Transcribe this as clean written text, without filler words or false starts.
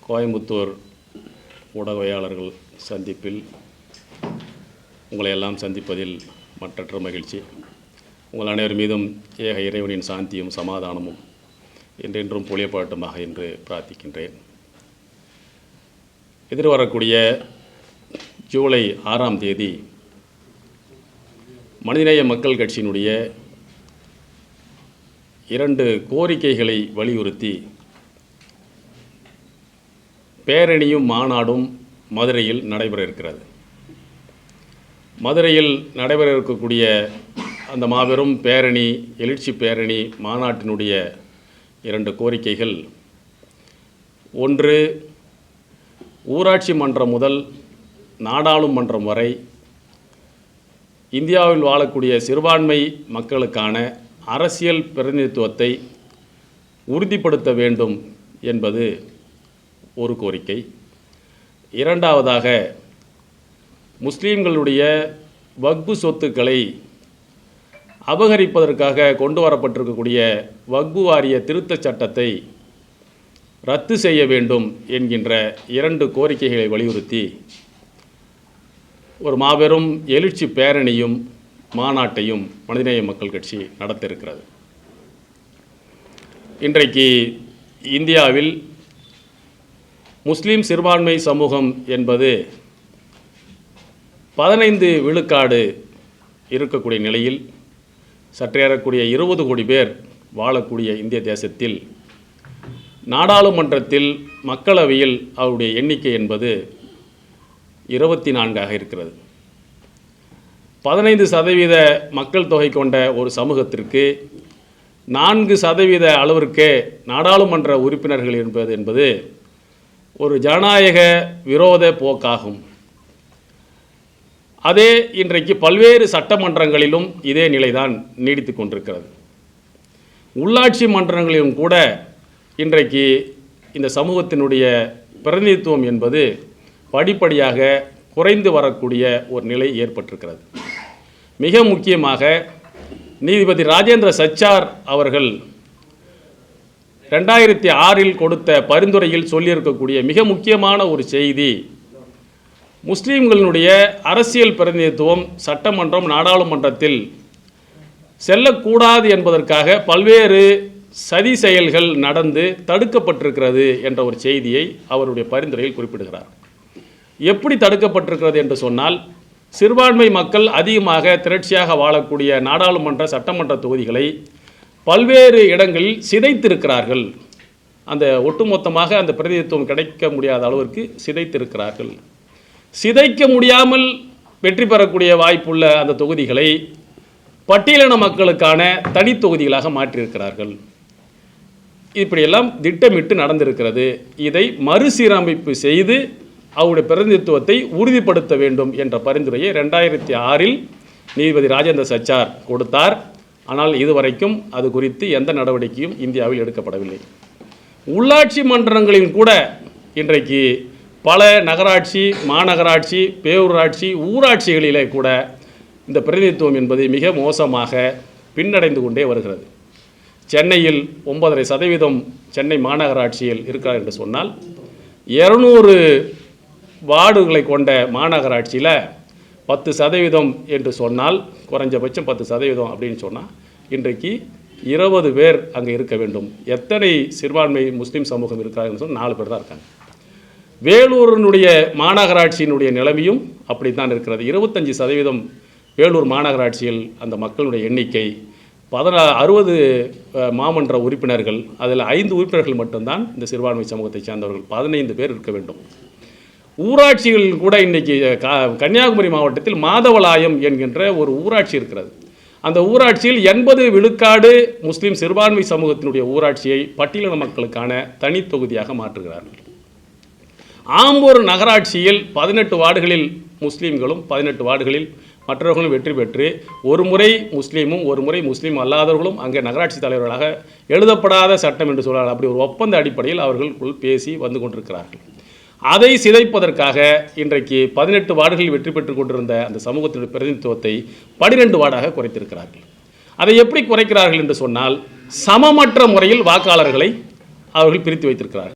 கோயம்புத்தூர் ஊடகவியலாளர்கள் சந்திப்பில் உங்களை எல்லாம் சந்திப்பதில் மற்றற்ற மகிழ்ச்சி. உங்கள் அனைவர் மீதும் ஏக இறைவனின் சாந்தியும் சமாதானமும் என்றென்றும் பொழியப்படட்டுமாக என்று பிரார்த்திக்கின்றேன். எதிர்வரக்கூடிய ஜூலை 6ஆம் தேதி மனிதநேய மக்கள் கட்சியினுடைய 2 கோரிக்கைகளை வலியுறுத்தி பேரணியும் மாநாடும் மதுரையில் நடைபெற இருக்கிறது. மதுரையில் நடைபெற இருக்கக்கூடிய அந்த மாபெரும் பேரணி, எழுச்சி பேரணி மாநாட்டினுடைய 2 கோரிக்கைகள், ஒன்று, ஊராட்சி மன்றம் முதல் நாடாளுமன்றம் வரை இந்தியாவில் வாழக்கூடிய சிறுபான்மை மக்களுக்கான அரசியல் பிரதிநிதித்துவத்தை உறுதிப்படுத்த வேண்டும் என்பது ஒரு கோரிக்கை. இரண்டாவதாக, முஸ்லீம்களுடைய வக்ஃபு சொத்துக்களை அபகரிப்பதற்காக கொண்டு வரப்பட்டிருக்கக்கூடிய வக்ஃபு வாரிய திருத்தச் சட்டத்தை ரத்து செய்ய வேண்டும் என்கின்ற 2 கோரிக்கைகளை வலியுறுத்தி ஒரு மாபெரும் எழுச்சி பேரணியும் மாநாட்டையும் மனிதநேய மக்கள் கட்சி நடத்த இருக்கிறது. இன்றைக்கு இந்தியாவில் முஸ்லீம் சிறுபான்மை சமூகம் என்பது 15 விழுக்காடு இருக்கக்கூடிய நிலையில் சற்றேறக்கூடிய 20 கோடி பேர் வாழக்கூடிய இந்திய தேசத்தில் நாடாளுமன்றத்தில், மக்களவையில் அவருடைய எண்ணிக்கை என்பது 24ஆக இருக்கிறது. 15% மக்கள் தொகை கொண்ட ஒரு சமூகத்திற்கு 4% அளவிற்கே நாடாளுமன்ற உறுப்பினர்கள் என்பது ஒரு ஜனநாயக விரோத போக்காகும். அதே இன்றைக்கு பல்வேறு சட்டமன்றங்களிலும் இதே நிலைதான் நீடித்து கொண்டிருக்கிறது. உள்ளாட்சி மன்றங்களிலும் கூட இன்றைக்கு இந்த சமூகத்தினுடைய பிரதிநிதித்துவம் என்பது படிப்படியாக குறைந்து வரக்கூடிய ஒரு நிலை ஏற்பட்டிருக்கிறது. மிக முக்கியமாக நீதிபதி ராஜேந்திர சச்சார் அவர்கள் 2006இல் கொடுத்த பரிந்துரையில் சொல்லியிருக்கக்கூடிய மிக முக்கியமான ஒரு செய்தி, முஸ்லீம்களினுடைய அரசியல் பிரதிநிதித்துவம் சட்டமன்றம், நாடாளுமன்றத்தில் செல்லக்கூடாது என்பதற்காக பல்வேறு சதி செயல்கள் நடந்து தடுக்கப்பட்டிருக்கிறது என்ற ஒரு செய்தியை அவருடைய பரிந்துரையில் குறிப்பிடுகிறார். எப்படி தடுக்கப்பட்டிருக்கிறது என்று சொன்னால், சிறுபான்மை மக்கள் அதிகமாக திரட்சியாக வாழக்கூடிய நாடாளுமன்ற, சட்டமன்ற தொகுதிகளை பல்வேறு இடங்களில் சிதைத்திருக்கிறார்கள். அந்த ஒட்டுமொத்தமாக அந்த பிரதிநிதித்துவம் கிடைக்க முடியாத அளவிற்கு சிதைத்திருக்கிறார்கள். சிதைக்க முடியாமல் வெற்றி பெறக்கூடிய வாய்ப்புள்ள அந்த தொகுதிகளை பட்டியலின மக்களுக்கான தனி தொகுதிகளாக மாற்றியிருக்கிறார்கள். இப்படியெல்லாம் திட்டமிட்டு நடந்திருக்கிறது. இதை மறுசீரமைப்பு செய்து அவருடைய பிரதிநிதித்துவத்தை உறுதிப்படுத்த வேண்டும் என்ற பரிந்துரையை 2006இல் நீதிபதி ராஜேந்திர சச்சார் கொடுத்தார். ஆனால் இதுவரைக்கும் அது குறித்து எந்த நடவடிக்கையும் இந்தியாவில் எடுக்கப்படவில்லை. உள்ளாட்சி மன்றங்களில் கூட இன்றைக்கு பல நகராட்சி, மாநகராட்சி, பேரூராட்சி, ஊராட்சிகளிலே கூட இந்த பிரதிநிதித்துவம் என்பது மிக மோசமாக பின்னடைந்து கொண்டே வருகிறது. சென்னையில் 9.5% சென்னை மாநகராட்சியில் இருக்கிறார் என்று சொன்னால், 200 வார்டுகளை கொண்ட மாநகராட்சியில் 10% என்று சொன்னால், குறைஞ்சபட்சம் 10% அப்படின்னு சொன்னால், இன்றைக்கு 20 பேர் அங்கே இருக்க வேண்டும். எத்தனை சிறுபான்மை முஸ்லீம் சமூகம் இருக்கிறார்கள் சொன்னால் 4 பேர் தான் இருக்காங்க. வேலூரினுடைய மாநகராட்சியினுடைய நிலைமையும் அப்படி தான் இருக்கிறது. 25% வேலூர் மாநகராட்சியில் அந்த மக்களுடைய எண்ணிக்கை 60 மாமன்ற உறுப்பினர்கள், அதில் 5 உறுப்பினர்கள் மட்டும்தான் இந்த சிறுபான்மை சமூகத்தை சேர்ந்தவர்கள். 15 பேர் இருக்க வேண்டும். ஊராட்சிகள் கூட இன்றைக்கி கன்னியாகுமரி மாவட்டத்தில் மாதவளாயம் என்கின்ற ஒரு ஊராட்சி இருக்கிறது. அந்த ஊராட்சியில் 80 விழுக்காடு முஸ்லீம் சிறுபான்மை சமூகத்தினுடைய ஊராட்சியை பட்டியலின மக்களுக்கான தனி தொகுதியாக மாற்றுகிறார்கள். ஆம்பூர் நகராட்சியில் 18 வார்டுகளில் முஸ்லீம்களும் 18 வார்டுகளில் மற்றவர்களும் வெற்றி பெற்று ஒரு முறை முஸ்லீமும் ஒரு முறை முஸ்லீம் அல்லாதவர்களும் அங்கே நகராட்சி தலைவர்களாக எழுதப்படாத சட்டம் என்று சொல்கிறார்கள். அப்படி ஒரு ஒப்பந்த அடிப்படையில் அவர்களுக்குள் பேசி வந்து கொண்டிருக்கிறார்கள். அதை சிதைப்பதற்காக இன்றைக்கு 18 வார்டுகளில் வெற்றி பெற்றுக் கொண்டிருந்த அந்த சமூகத்தினுடைய பிரதிநிதித்துவத்தை 12 வார்டாக குறைத்திருக்கிறார்கள். அதை எப்படி குறைக்கிறார்கள் என்று சொன்னால், சமமற்ற முறையில் வாக்காளர்களை அவர்கள் பிரித்து வைத்திருக்கிறார்கள்.